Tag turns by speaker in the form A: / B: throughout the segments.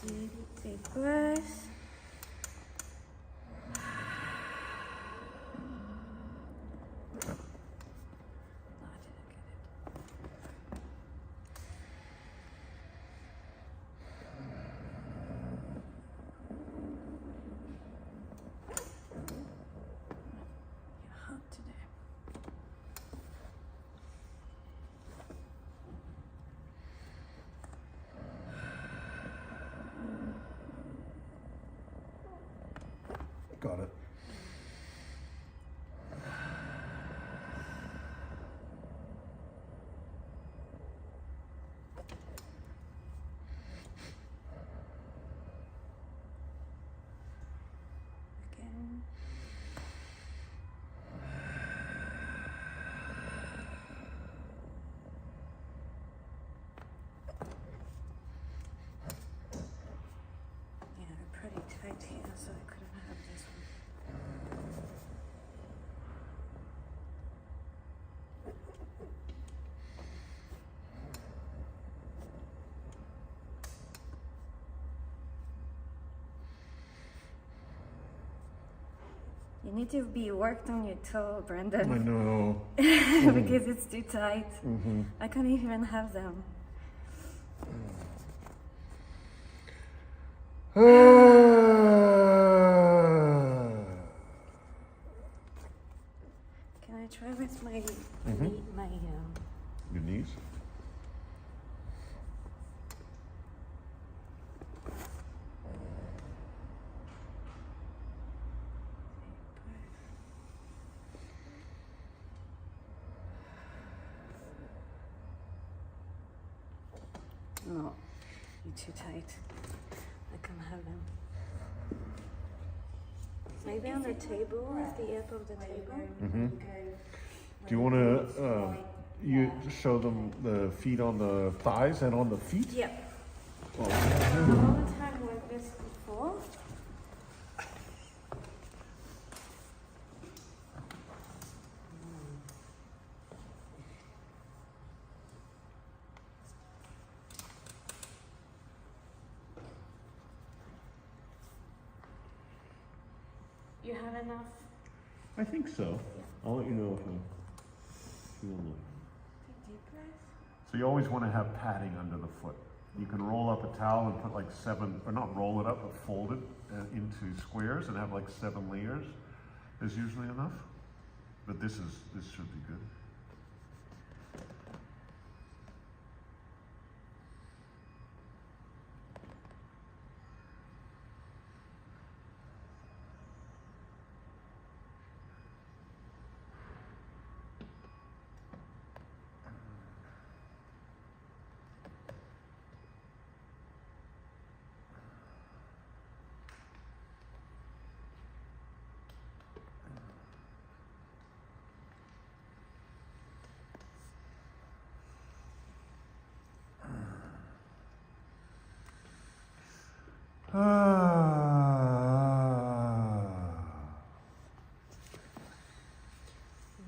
A: Deep breath.
B: Got it.
A: Again. Yeah, pretty tight here, so I couldn't have this one. You need to be worked on your toe, Brendan.
B: I know.
A: Because it's too tight.
B: Mm-hmm.
A: I can't even have them. Can I try with my
B: Your knees?
A: No, you're too tight. I can't have them. Maybe on the table, at the edge of the table.
B: Mm-hmm. Do you want to you show them the feet on the thighs and on the feet?
A: Yeah.
B: Well,
A: All the time like this before. You have enough?
B: I think so. I'll let you know if I feel like.
A: Take deep breath.
B: So you always want to have padding under the foot. You can roll up a towel and put like 7, or not roll it up, but fold it into squares and have like 7 layers is usually enough. But this should be good.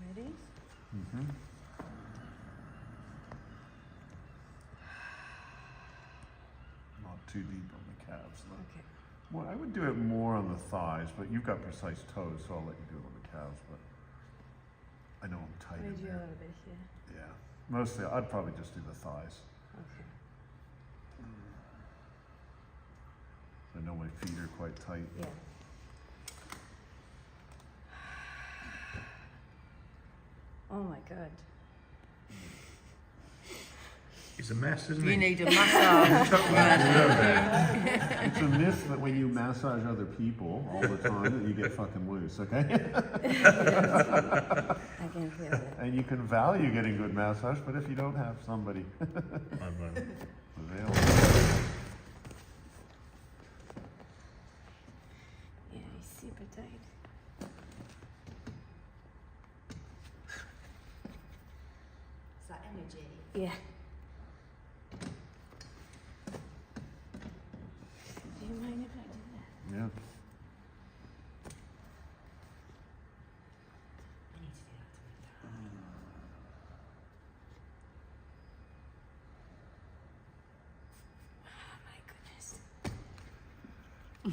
A: Ready?
B: Mm-hmm. Not too deep on the calves, though.
A: Okay.
B: Well, I would do it more on the thighs, but you've got precise toes, so I'll let you do it on the calves. But I know I'm tight
A: Maybe
B: in
A: a
B: there.
A: little bit here.
B: Yeah, mostly I'd probably just do the thighs.
A: Okay.
B: I know my feet are quite tight.
A: Yeah. Oh my God.
C: He's a mess, isn't
D: You
C: he?
D: need a massage.
B: It's a myth that when you massage other people all the time that you get fucking loose, okay?
A: I can feel it.
B: And you can value getting good massage, but if you don't have somebody available.
A: Yeah, it's super tight.
D: Is that energy?
A: Yeah. Do you mind if I do that?
B: Yeah.
D: I need to do that to my dad.
A: Oh my goodness. Can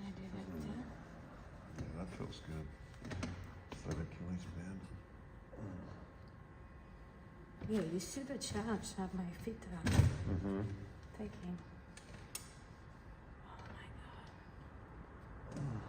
A: I do that too?
B: Yeah, that feels good. It's that Achilles band.
A: Yeah, you see the challenge that my feet are
B: Mm-hmm.
A: taking. Oh my god.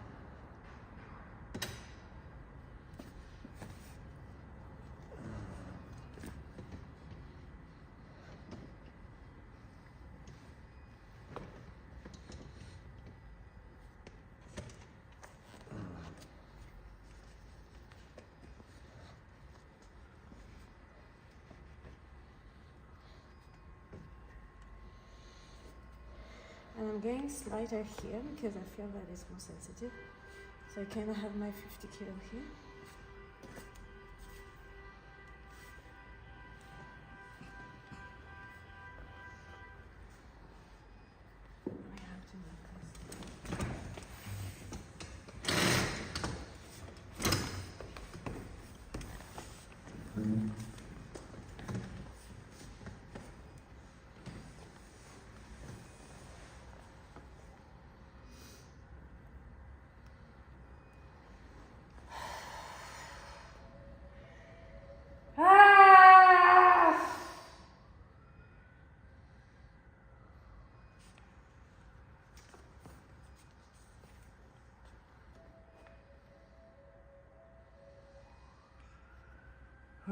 A: And I'm getting slighter here because I feel that it's more sensitive. So I kind of have my 50 kilo here. I have to make this.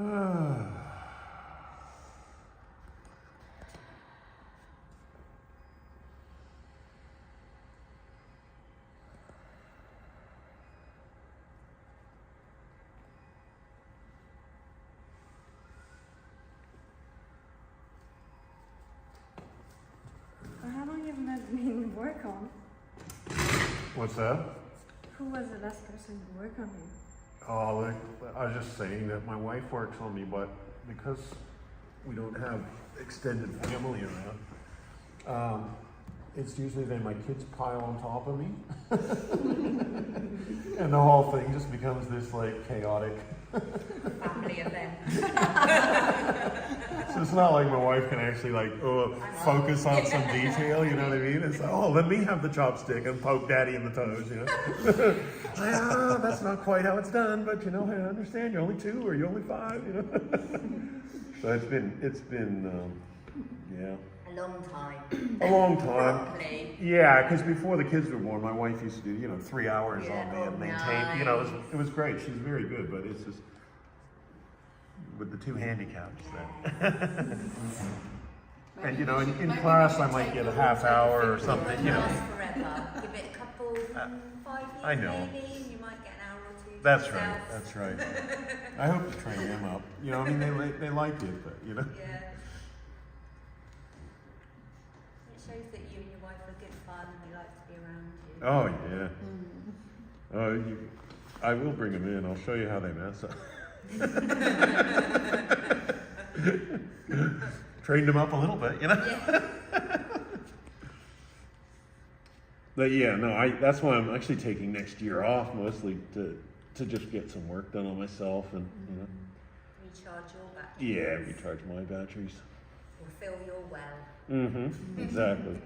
A: Ah! How long have you been work on?
B: What's that?
A: Who was the last person to work on you?
B: Oh, like, I was just saying that my wife works on me, but because we don't have extended family around, it's usually then my kids pile on top of me. And the whole thing just becomes this like chaotic.
D: Family event.
B: So it's not like my wife can actually like focus on some detail, you know what I mean? It's oh, let me have the chopstick and poke daddy in the toes, you know? That's not quite how it's done, but you know, I understand you're only 2 or you're only 5, you know? So it's been yeah.
D: A long time.
B: A long time.
D: Properly.
B: Yeah, because before the kids were born, my wife used to do, you know, 3 hours
D: Yeah,
B: on me and
D: oh,
B: maintain, you know, it was great. She was very good, but it's just with the 2 handicaps then. And you know, in class I might get a half hour or something, you know.
D: Last forever. Give it a couple, 5 years
B: I know.
D: maybe, and you might get an hour or 2 to
B: That's
D: yourself.
B: right, that's right. I hope to train them up. You know, I mean, they like it, but you know.
D: Yeah. It shows that you and your wife are good fun and they like to be around you.
B: Oh yeah. I will bring them in. I'll show you how they mess up. Trained them up a little bit, you know.
D: Yeah.
B: But yeah, no, that's why I'm actually taking next year off mostly to just get some work done on myself and you know.
D: Recharge your batteries.
B: Yeah, recharge my batteries.
D: Or fill your well.
B: Mm-hmm. Exactly.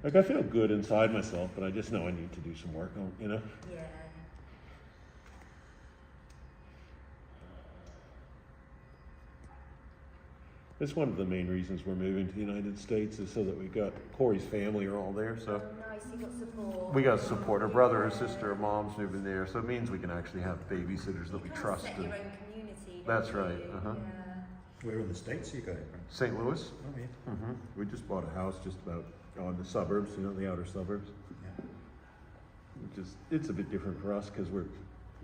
B: Like I feel good inside myself, but I just know I need to do some work on, you know.
D: Yeah.
B: That's one of the main reasons we're moving to the United States is so that we've got Corey's family are all there, so
D: Oh, nice. You got support.
B: we got support. Her brother, her sister, her mom's moving there, so it means we can actually have babysitters that we trust.
D: Set
B: And
D: your own community.
B: That's
D: don't
B: right,
D: you?
B: uh-huh.
D: Yeah.
C: Where in the States are you going from?
B: St. Louis.
C: Oh, yeah.
B: Mm-hmm. We just bought a house just about on the suburbs, you know, the outer suburbs.
C: Yeah.
B: Which is, it's a bit different for us because we're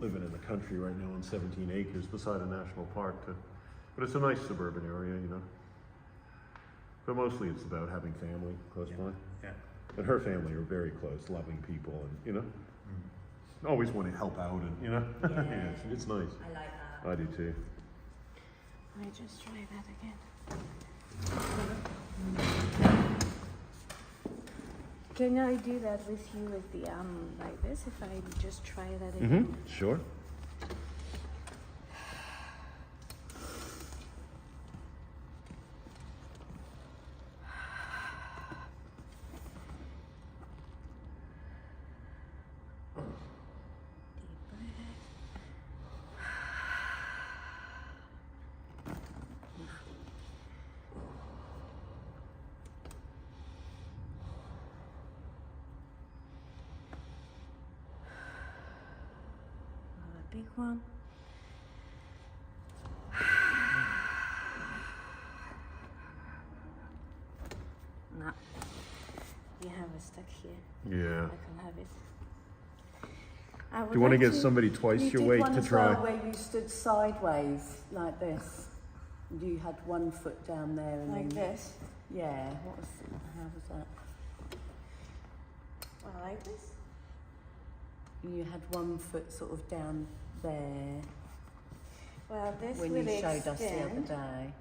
B: living in the country right now on 17 acres beside a national park. But it's a nice suburban area, you know. But mostly it's about having family close by.
C: Yeah.
B: And her family are very close, loving people, and you know, always want to help out, and you know,
D: Yeah.
B: yeah, it's nice.
D: I like that.
B: I do too.
A: I just try that again. Can I do that with you with the arm like this? If I just try that again.
B: Mm-hmm. Sure.
A: Big one. No. You have it stuck here.
B: Yeah.
A: I can have it.
B: Do you want to get somebody twice your weight to try?
E: You did one as well where you stood sideways like this. You had one foot down there and
A: Like
E: then,
A: this?
E: Yeah. How was that?
A: Well, like this?
E: You had one foot sort of down there
A: Well, this
E: when
A: will
E: you showed
A: extend.
E: us the other day.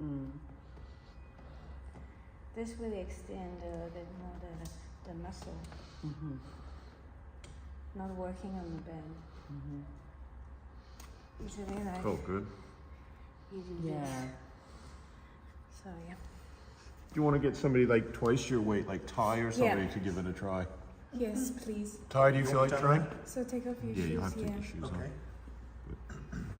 E: Mm.
A: This will extend a little bit more the muscle.
E: Mm-hmm.
A: Not working on the bend.
E: Mm-hmm.
A: Usually, like
B: Oh, good.
A: you do this.
E: Yeah.
A: So yeah.
B: Do you want to get somebody like twice your weight, like Ty or somebody, to give it a try?
A: Yes, please.
B: Ty, do you feel like trying?
A: So take off your
B: Yeah,
A: shoes.
B: you'll have to
A: Yeah.
B: take your shoes
C: Okay.
B: on.